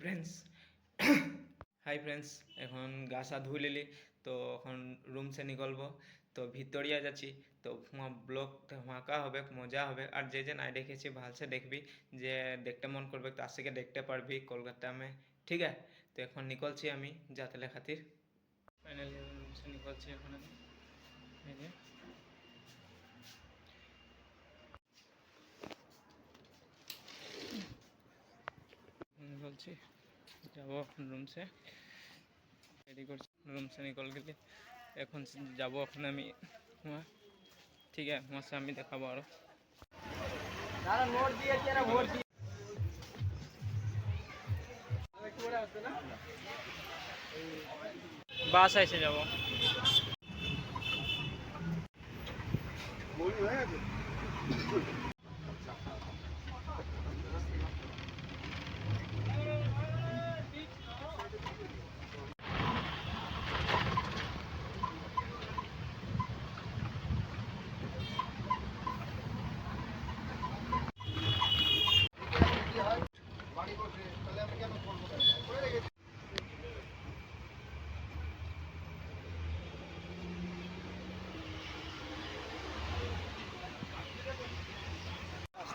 Friends hi friends, এখন গা সা ধুই লিলি। তো এখন রুম সে নিকলবো, তো ভিতরিয়া যাচ্ছি। তো ব্লগ ফাঁকা হবে, মজা হবে। আর যে যে নাই দেখেছি ভালসে দেখবি, যে দেখতে মন করবে তার থেকে দেখতে পারবি কলকাতা মে। ঠিক আছে, তো এখন নিকলছি আমি যাতে খাতির। ফাইনালি রুম সে নিকলছি এখন আমি। এই যে নিকলছি, যাবো এখন রুম সে। রেডি করছি, রুম से निकल গেলে এখন যাবো এখন আমি वहाँ। ठीक है, वहाँ से আমি দেখাবো আরো। বাস এসে যাবো।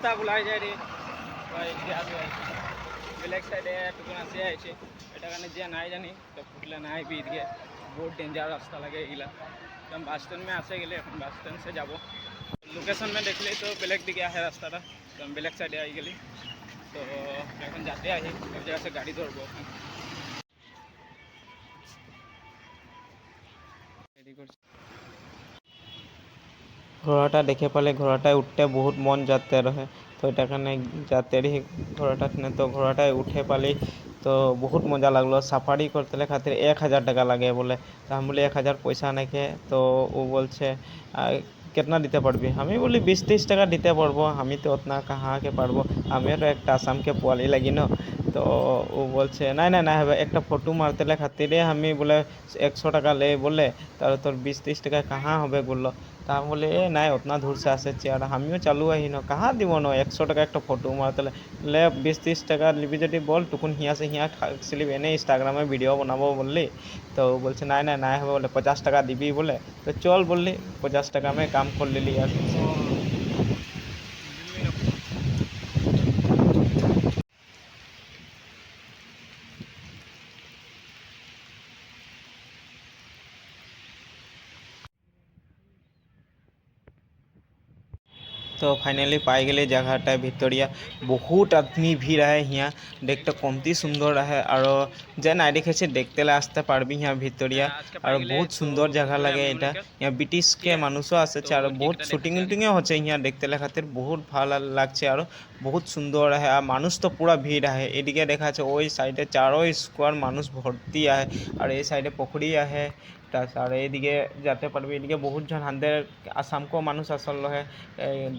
রাস্তা ভুলাই যায় রে ভাই, এদিকে আসবে ব্ল্যাক সাইডে টুকুন আসে আছে। এটা কারণে যে নাই জানি তো ফুটলে নাই বি এদিকে বহুত डेंजर রাস্তা লাগে এগুলা। তো हम बस स्टैंड में आसे गए, এখন बस स्टैंड से যাব। लोकेशन में देख ली तो ब्लैक दिखे है रास्ता। तो हम ब्लैक साइडे आई गली, तो এখন যাতে আহি এক জায়গা से गाड़ी ধরবো। রেডি করছি। ঘোড়াটা দেখে পালে ঘোড়াটায় উঠতে বহুত মন যাতে রহে। তো এটা কারণে যাতে রহি ঘোড়াটা তো ঘোড়াটায় উঠে পালি তো বহুত মজা লাগলো। সাফারি করতে খাतिर 1000 টাকা লাগে বলে। তো আমি বলি 1000 পয়সা নাকি? তো ও বলছে कितना দিতে পারবি? আমি বলি 20-30 টাকা দিতে পারবো। আমি তো उतना कहाँ के পারবো, আমিও তো একটা আসাম के পোয়ালি লাগি না। তো ও বলছে নাই নাই না হবে, একটা ফটো মারতে খাतिर আমি বলে 100 টাকা ले बोले। তাহলে তোর 20-30 টাকা कहाँ হবে বললো। তা আমি বলি নাই उतना दूर से আসছে আর আমিও চালু আহি না, কাহা দিব না 100 টাকা একটা ফটো মারতে লে 20-30 টাকা লিবি যদি বল টুকুন হিয়া से হিয়া থাকছিলি এনে ইনস্টাগ্রামে ভিডিও বানাবো বললি। তো বলছে নাই নাই নাই হবে বলে 50 টাকা দিবি বলে। তো চল বললি 50 টাকা में काम कर लिली यार। तो फाइनली पाई गए जगहटा भितरिया। बहुत आदमी भीड़ है यहाँ, देखते कमती सुंदर है। और जे ना देखे देखते आसते पारबी यहाँ भितरिया। और बहुत सुंदर जगह लगे यहाँ। यहाँ ब्रिटिश के मानुषो आसे और बहुत शुटिंग उटिंग होचे यहाँ देखते खातिर बहुत भालो लागছে। और बहुत सुंदर है और मानुष तो पूरा भीड़ है। एदिके देखा ওই সাইডে चारों स्क्वायर मानुष भर्ती है। और এই সাইডে পুকুরি है। আর এইদিকে যেতে পারবি, এদিকে বহুত জন হাঁদের আসামকেও মানুষ আসল है।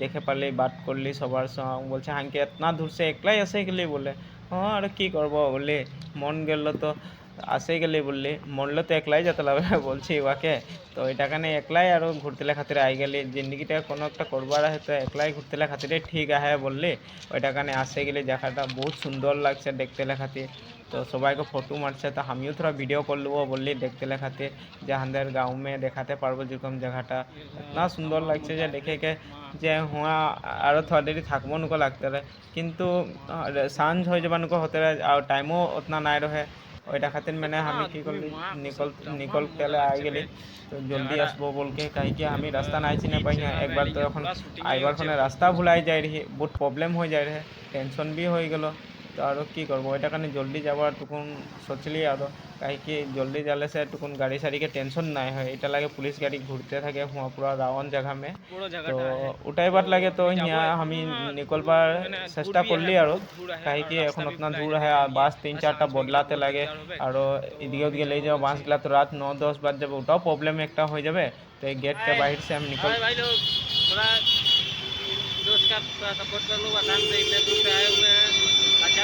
দেখে পারলি বাত করলি সবার সঙ্গে, বলছে হাঁকে এতনা দূর সে একলাই আসে গেলি বলে। হ্যাঁ আর কি করবো বললি, মন গেল তো আসে গেলি বললি, মরলে তো একলাই যেতে লাগবে বলছি ওকে। তো এটা কারণে একলাই আর ঘুরতে খাতিরে আই গেলি। জিন্দগিটা কোনো একটা করবার আছে তো একলাই ঘুরতে খাতিরে ঠিক আছে বললি। ওইটা কারণে আসে গেলি, জায়গাটা বহুত সুন্দর লাগছে দেখতে খাतिर। तो सबाई को फोटो मारছে, तो हमिও थोड़ा वीडियो कर लुबो बोलली देखते खातिर, যে আমাদের गाँव में देखाते पारबो যেরকম জায়গাটা इतना सुंदर লাগছে যে देखे के যে हुआ और थोड़ा देरी থাকবো नुको लगते रहे। किंतु सांझ हो जाबा नुको होते रहे और टाइमो उतना ना रहे। ওইটা খাतिर मैंने हमें की करली निकल के आ गली। तो जल्दी आसबो बोल के, कहीं कि हमें रास्ता नहीं चिने पाई। एक बार तो এখন आइबार खने रास्ता भुलाई जाए रही, बहुत प्रॉब्लम हो जाए रहे, टेंशन भी हो गलो। तो और কি করবো, ওইটা কারণে জলদি যাবার টুকুন সোচলি। আর কাহি কি জলদি যালে সে টুকুন গাড়ি সাড়ি के टेंशन নাই হয়। এটা লাগে পুলিশ গাড়ি ঘুরতে থাকে হুয়া পুরা রাউন্ড जगह में। তো ওটাই বাট লাগে। তো হিয়া আমি নিকলবার চেষ্টা করলি আর কাহি কি এখন উतना दूर है আর বাস 3-4টা বদলাতে লাগে। আর এদিকে ওদিকে ले যাও বাসগুলা তো রাত 9-10 বাজ যাবে, ওটাও প্রবলেম একটা হয়ে যাবে। तो एक गेट के बाहर से हम निकल भाई लोग थोड़ा दोस्त का थोड़ा सपोर्ट कर लो, आसान से इतने दूर से आए हुए हैं, अच्छा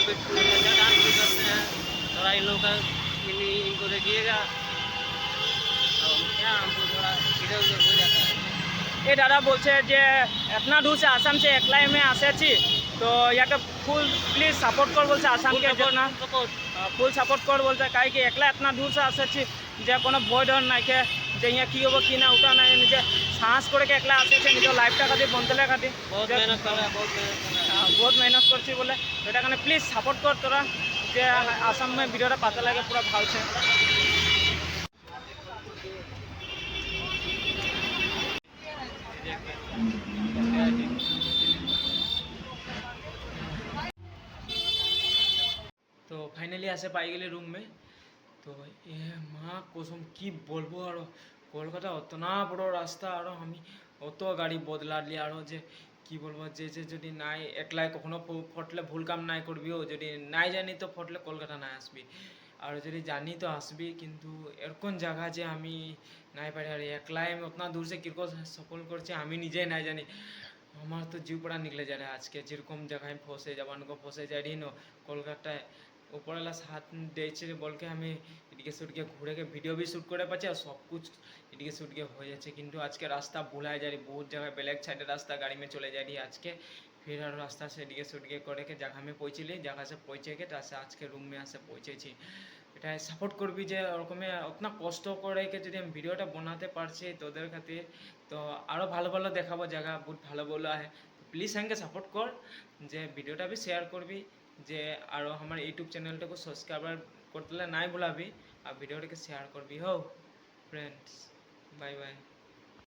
डांस भी करते हैं। थोड़ा इन लोगों का इनको देखिएगा। अब हम क्या, हमको थोड़ा इधर उधर हो जाता है। ये दादा बोलते हैं जे इतना दूर से आसाम से एकलाई में आसे छी तो यहाँ के फुल प्लीज सपोर्ट कर बोलते आसाम के जितना फुल सपोर्ट कर बोलते काहे कि एकला इतना दूर से आसे छी जे कोनो भय डर ना के जे यहाँ की होबो की ना उठा ना निजे साहस करे के एकला आसे छी निजे लाइफटा खातिर बंतले खातिर बहुत मेहनत करছি बोले এটা কারণে প্লিজ সাপোর্ট কর তোরা যে আসাম में ভিডিওটা পাতা লাগে পুরো ভালছে। তো ফাইনালি আসে পাই গেলে रूम में तो ये माँ कसम की बोलबो और কলকাতা অতনা বড় রাস্তা আর আমি অত গাড়ি বদলা লিয়া আর যে কি বলবো যে যে যদি নাই একলাই কখনো ফটলে ভুল কাম নাই করবিও যদি নাই জানি তো ফটলে কলকাতা নাই আসবি আর যদি জানি তো আসবি কিন্তু এরকম জায়গা যে আমি নাই পারি আর একলাই আমি উतना दूर से কিরকম সফল করছি আমি নিজেই নাই জানি আমার তো जीव पड़ा निकले जा रहा है आज के যেরকম জায়গায় ফসে যাবান को ফসে যাই रही नो কলকাতায় ऊपरवाला साथ দিয়েছে বলকে আমি এদিকে শুটকে ঘুরে के ভিডিও भी शूट করে পাচ্ছি আর सब कुछ এদিকে শুটকে হয়ে যাচ্ছে কিন্তু আজকে রাস্তা ভুলাই जा रही बहुत जगह ब्लैक साइड रास्ता गाड़ी में चले जा रही है आज के फिर और रास्ता से এদিকে শুটকে করে के जगह में পৌঁছিলি जगह से পৌঁছে के তারপর आज के रूम में আসে পৌঁছেছি এটা সাপোর্ট করবি যে ওরকমে অতনা কষ্ট করে के যদি আমি ভিডিওটা বানাতে পারছি তোদের খাतिर তো আরো ভালো ভালো দেখাবো জায়গা বহুত ভালো ভালো আছে প্লিজ আমাকে সাপোর্ট কর যে ভিডিওটা भी শেয়ার করবি যে আর আমার ইউটিউব চ্যানেলটাকে সাবস্ক্রাইবার করতে নাই ভুলাবি আর ভিডিওটাকে শেয়ার করবি হো ফ্রেন্ডস বাই বাই।